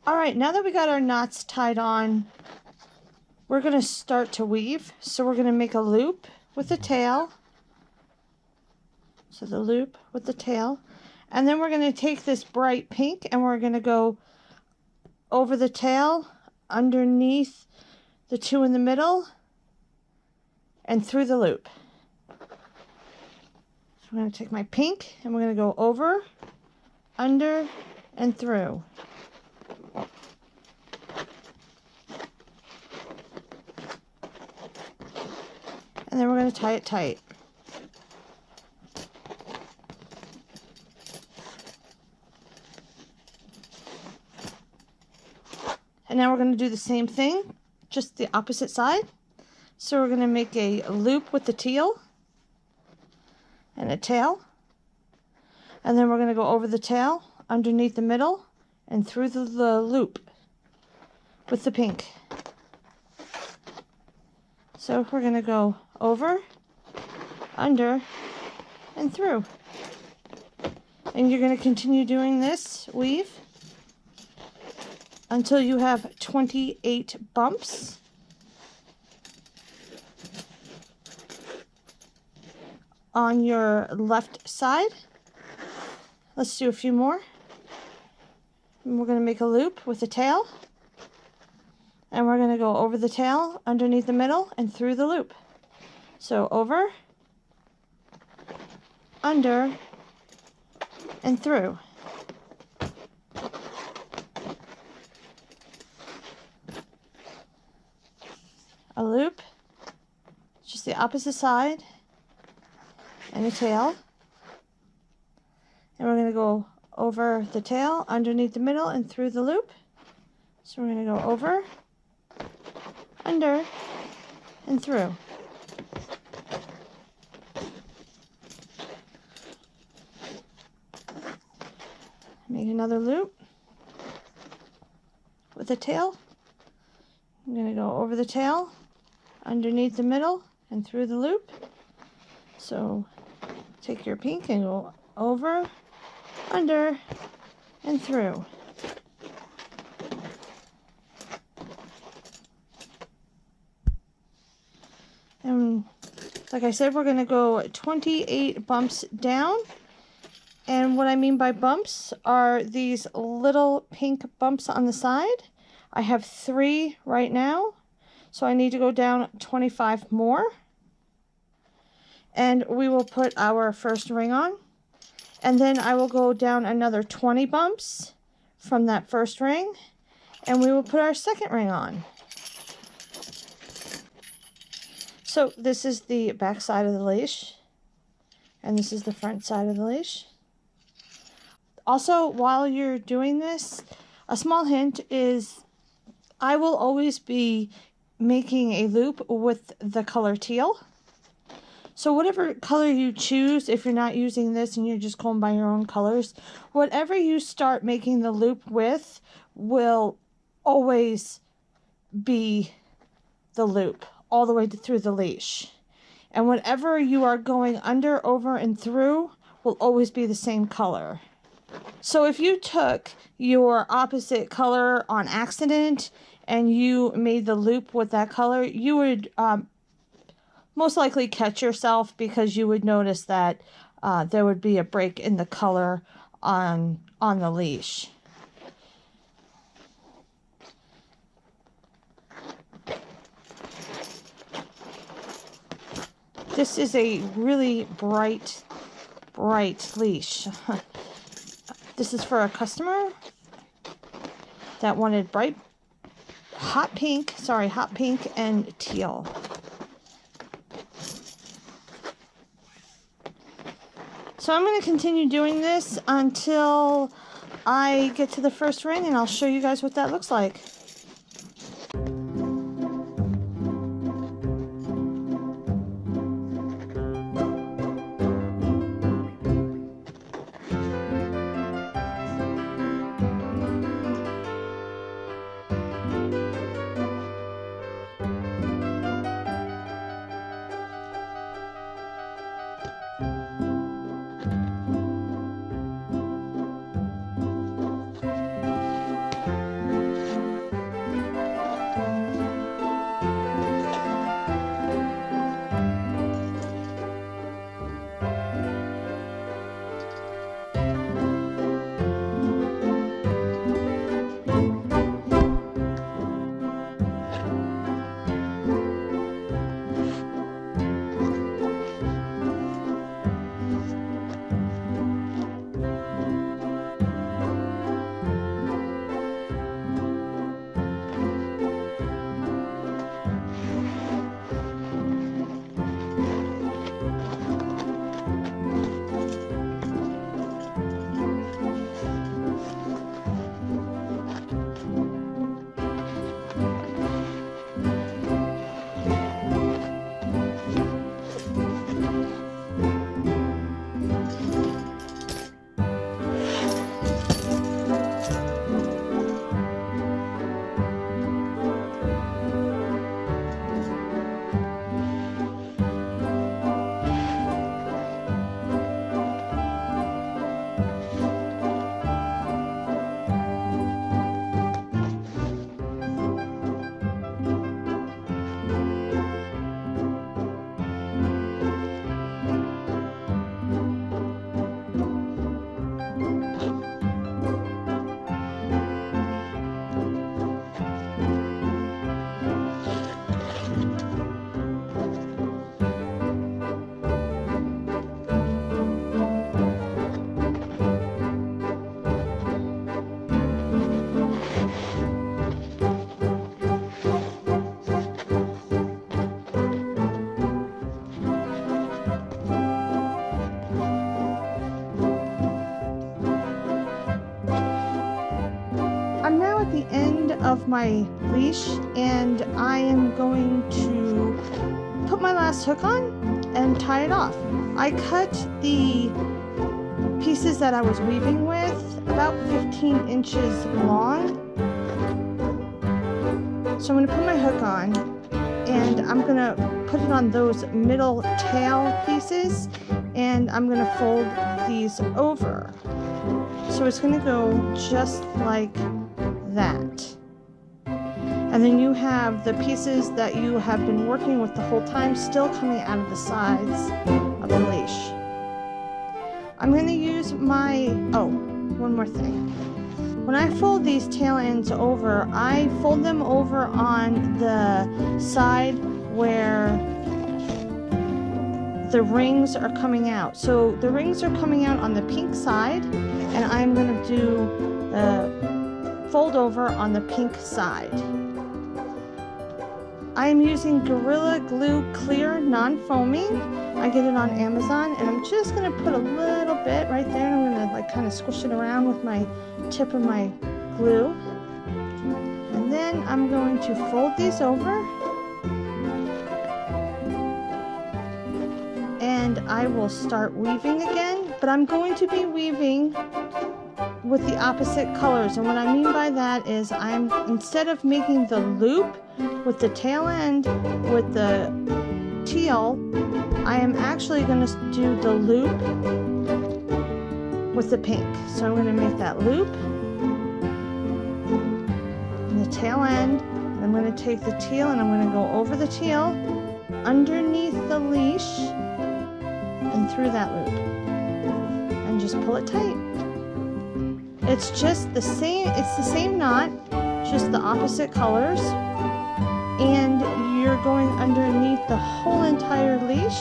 All right, now that we got our knots tied on, we're going to start to weave. So we're going to make a loop with the tail. So the loop with the tail. And then we're going to take this bright pink and we're going to go over the tail, underneath the two in the middle, and through the loop. So I'm going to take my pink and we're going to go over, under, and through. And then we're going to tie it tight. And now we're going to do the same thing, just the opposite side. So we're going to make a loop with the teal and a tail. And then we're going to go over the tail, underneath the middle, and through the loop with the pink. So we're going to go over, under, and through. And you're going to continue doing this weave until you have 28 bumps. On your left side. Let's do a few more. And we're going to make a loop with the tail. And we're going to go over the tail, underneath the middle, and through the loop. So over, under, and through. A loop, just the opposite side, and a tail. And we're going to go over the tail, underneath the middle, and through the loop. So we're going to go over, under, and through. Make another loop with the tail. I'm going to go over the tail, underneath the middle, and through the loop. So take your pink and go over, under, and through. And like I said, we're going to go 28 bumps down. And what I mean by bumps are these little pink bumps on the side. I have 3 right now, so I need to go down 25 more. And we will put our first ring on. And then I will go down another 20 bumps from that first ring. And we will put our second ring on. So this is the back side of the leash. And this is the front side of the leash. Also, while you're doing this, a small hint is I will always be making a loop with the color teal. So whatever color you choose, if you're not using this and you're just going by your own colors, whatever you start making the loop with will always be the loop all the way through the leash. And whatever you are going under, over, and through will always be the same color. So if you took your opposite color on accident and you made the loop with that color, you would most likely catch yourself because you would notice that there would be a break in the color on the leash. This is a really bright leash. This is for a customer that wanted hot pink and teal. So I'm going to continue doing this until I get to the first ring, and I'll show you guys what that looks like. I'm now at the end of my leash, and I am going to put my last hook on and tie it off. I cut the pieces that I was weaving with about 15 inches long. So I'm going to put my hook on, and I'm going to put it on those middle tail pieces, and I'm going to fold these over. So it's going to go just like that. And then you have the pieces that you have been working with the whole time still coming out of the sides of the leash. I'm going to use my, one more thing. When I fold these tail ends over, I fold them over on the side where the rings are coming out. So the rings are coming out on the pink side, and I'm going to do the fold over on the pink side. I am using Gorilla Glue Clear Non-Foaming. I get it on Amazon, and I'm just going to put a little bit right there, and I'm going to like kind of squish it around with my tip of my glue. And then I'm going to fold these over, and I will start weaving again, but I'm going to be weaving with the opposite colors. And what I mean by that is instead of making the loop with the tail end with the teal, I am actually going to do the loop with the pink. So I'm going to make that loop and the tail end, and I'm going to take the teal and I'm going to go over the teal, underneath the leash, and through that loop, and just pull it tight. It's just the same, it's the same knot, just the opposite colors, and you're going underneath the whole entire leash,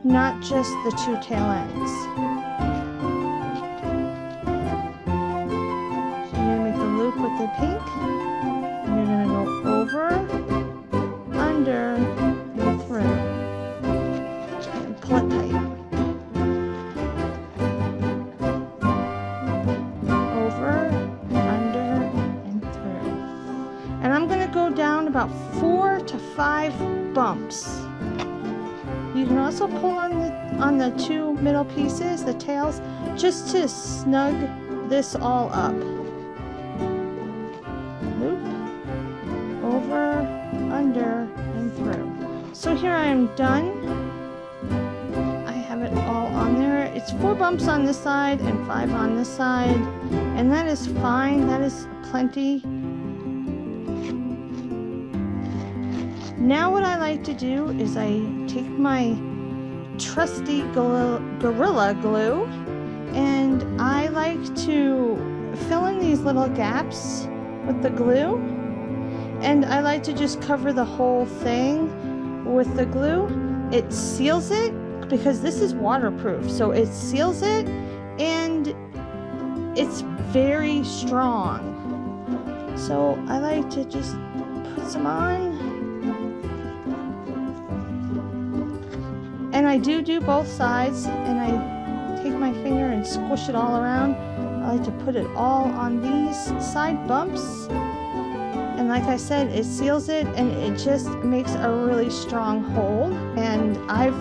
not just the two tail ends. So you're going to make the loop with the pink, and you're going to go over, under, and through, and pull it tight. About 4 to 5 bumps. You can also pull on the two middle pieces, the tails, just to snug this all up. Loop, over, under, and through. So here I am done. I have it all on there. It's 4 bumps on this side and 5 on this side, and that is fine. That is plenty. Now what I like to do is I take my trusty Gorilla Glue, and I like to fill in these little gaps with the glue, and I like to just cover the whole thing with the glue. It seals it because this is waterproof, so it seals it, and it's very strong. So I like to just put some on. And I do both sides, and I take my finger and squish it all around. I like to put it all on these side bumps. And like I said, it seals it, and it just makes a really strong hold. And I've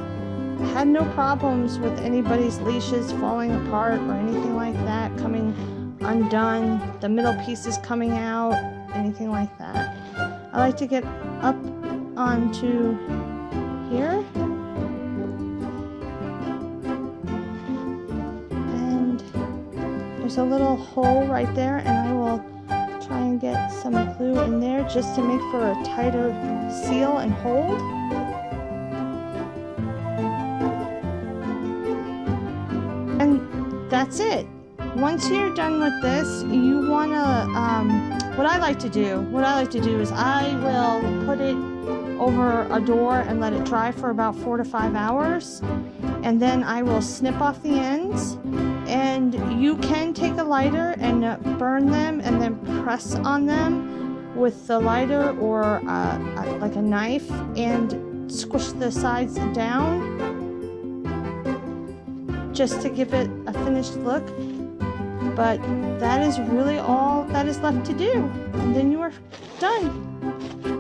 had no problems with anybody's leashes falling apart or anything like that, coming undone, the middle pieces coming out, anything like that. I like to get up onto here. There's a little hole right there, and I will try and get some glue in there just to make for a tighter seal and hold. And that's it. Once you're done with this, you want to, what I like to do is I will put it over a door and let it dry for about 4 to 5 hours. And then I will snip off the ends, and you can take a lighter and burn them and then press on them with the lighter or like a knife and squish the sides down just to give it a finished look. But that is really all that is left to do. And then you are done.